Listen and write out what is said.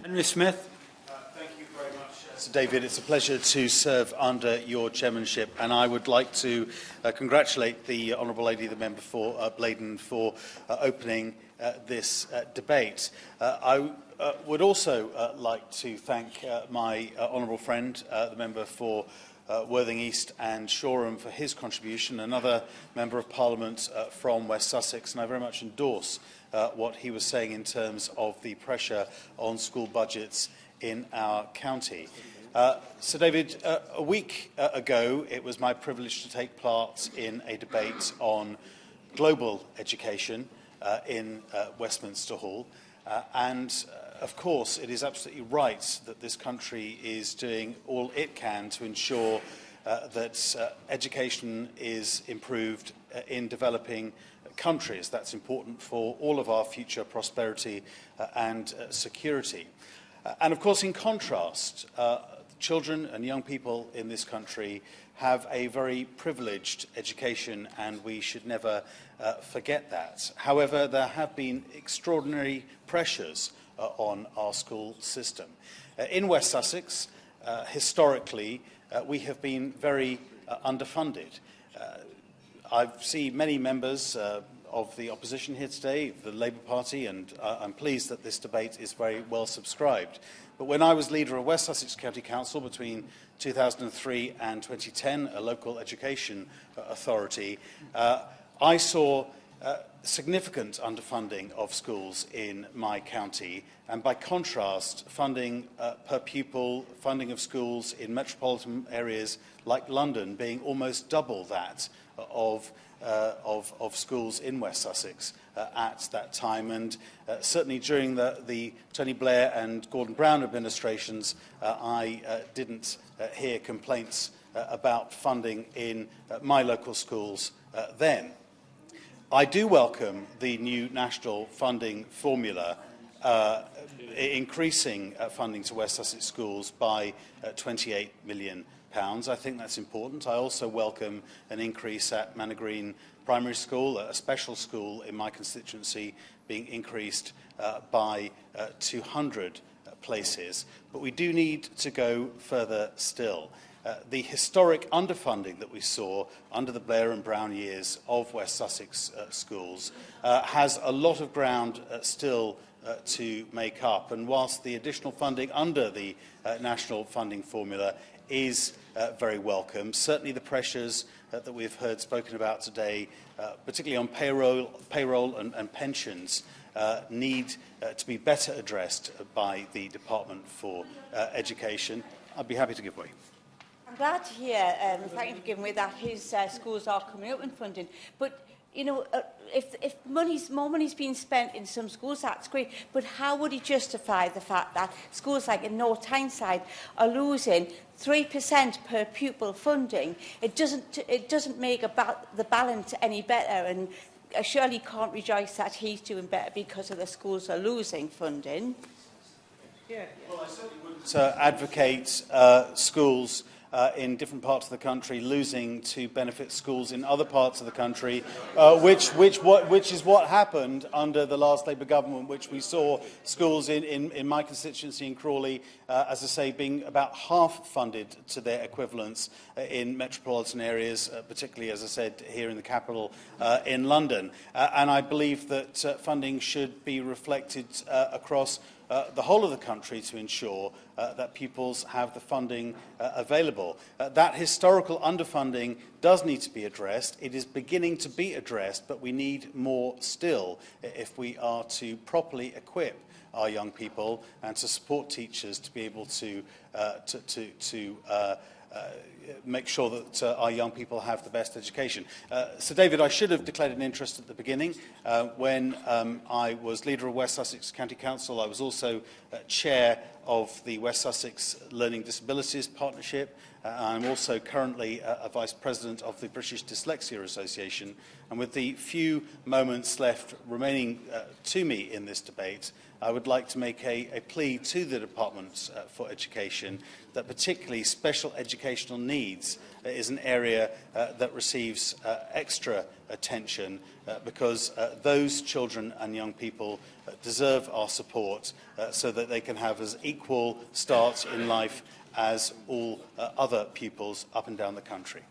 Henry Smith. Thank you very much, Sir David. It's a pleasure to serve under your chairmanship, and I would like to congratulate the Honourable Lady, the member for Blaydon, for opening this debate. I would also like to thank my honourable friend, the member for Worthing East and Shoreham, for his contribution, another Member of Parliament from West Sussex, and I very much endorse what he was saying in terms of the pressure on school budgets in our county. Sir David, a week ago it was my privilege to take part in a debate on global education in Westminster Hall, and of course, it is absolutely right that this country is doing all it can to ensure that education is improved in developing countries. That's important for all of our future prosperity and security. And of course, in contrast, children and young people in this country have a very privileged education, and we should never forget that. However, there have been extraordinary pressures on our school system. In West Sussex, historically, we have been very underfunded. I see many members of the opposition here today, the Labour Party, and I'm pleased that this debate is very well subscribed. But when I was leader of West Sussex County Council between 2003 and 2010, a local education authority, I saw significant underfunding of schools in my county, and by contrast, funding per pupil, funding of schools in metropolitan areas like London being almost double that of schools in West Sussex at that time. And certainly during the Tony Blair and Gordon Brown administrations, I didn't hear complaints about funding in my local schools then. I do welcome the new national funding formula, increasing funding to West Sussex schools by £28 million. I think that's important. I also welcome an increase at Manor Green Primary School, a special school in my constituency, being increased by 200 places. But we do need to go further still. The historic underfunding that we saw under the Blair and Brown years of West Sussex schools has a lot of ground still to make up. And whilst the additional funding under the national funding formula is very welcome, certainly the pressures that we've heard spoken about today, particularly on payroll and pensions, need to be better addressed by the Department for Education. I'd be happy to give way. I'm glad to hear, thank you for giving me that, his schools are coming up in funding. But, you know, if more money's being spent in some schools, that's great. But how would he justify the fact that schools like in North Tyneside are losing 3% per pupil funding? It doesn't make the balance any better, and I surely can't rejoice that he's doing better because of the schools are losing funding. Yeah. Well, I certainly wouldn't advocate schools in different parts of the country losing to benefit schools in other parts of the country, which is what happened under the last Labour government, which we saw schools in my constituency in Crawley, as I say, being about half funded to their equivalents in metropolitan areas, particularly, as I said, here in the capital, in London. And I believe that funding should be reflected across the whole of the country to ensure that pupils have the funding available. That historical underfunding does need to be addressed. It is beginning to be addressed, but we need more still if we are to properly equip our young people and to support teachers to be able to make sure that our young people have the best education. Sir David, I should have declared an interest at the beginning. When I was leader of West Sussex County Council, I was also chair of the West Sussex Learning Disabilities Partnership. I'm also currently a Vice President of the British Dyslexia Association. And with the few moments left remaining to me in this debate, I would like to make a plea to the Department for Education that particularly special educational needs needs is an area that receives extra attention because those children and young people deserve our support so that they can have as equal starts in life as all other pupils up and down the country.